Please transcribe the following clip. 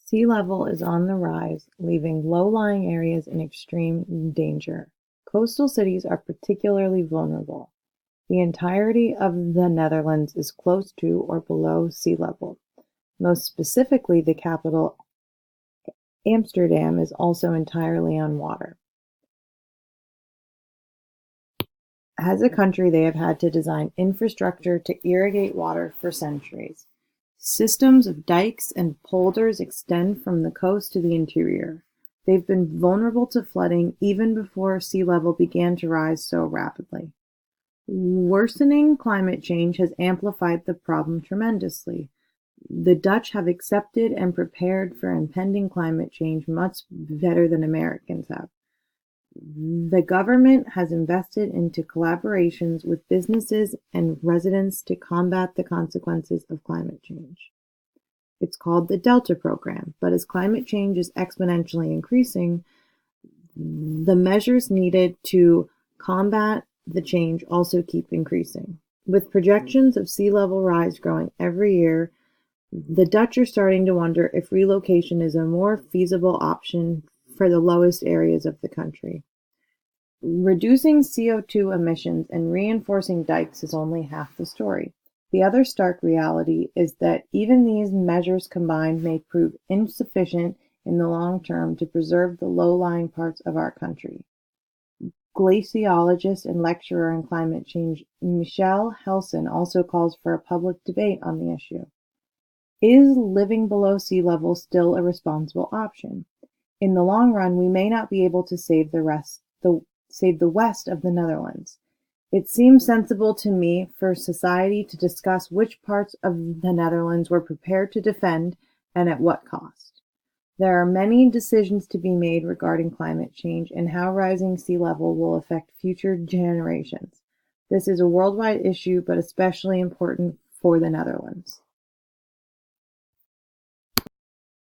Sea level is on the rise, leaving low-lying areas in extreme danger. Coastal cities are particularly vulnerable. The entirety of the Netherlands is close to or below sea level. Most specifically, the capital, Amsterdam, is also entirely on water. As a country, they have had to design infrastructure to irrigate water for centuries. Systems of dikes and polders extend from the coast to the interior. They've been vulnerable to flooding even before sea level began to rise so rapidly. Worsening climate change has amplified the problem tremendously. The Dutch have accepted and prepared for impending climate change much better than Americans have. The government has invested into collaborations with businesses and residents to combat the consequences of climate change. It's called the Delta Program, but as climate change is exponentially increasing, the measures needed to combat the change also keep increasing. With projections of sea level rise growing every year, the Dutch are starting to wonder if relocation is a more feasible option for the lowest areas of the country. Reducing CO2 emissions and reinforcing dikes is only half the story. The other stark reality is that even these measures combined may prove insufficient in the long term to preserve the low-lying parts of our country. Glaciologist and lecturer in climate change Michelle Helson also calls for a public debate on the issue. Is living below sea level still a responsible option? In the long run, we may not be able to save the west of the Netherlands. It seems sensible to me for society to discuss which parts of the Netherlands we're prepared to defend and at what cost. There are many decisions to be made regarding climate change and how rising sea level will affect future generations. This is a worldwide issue, but especially important for the Netherlands.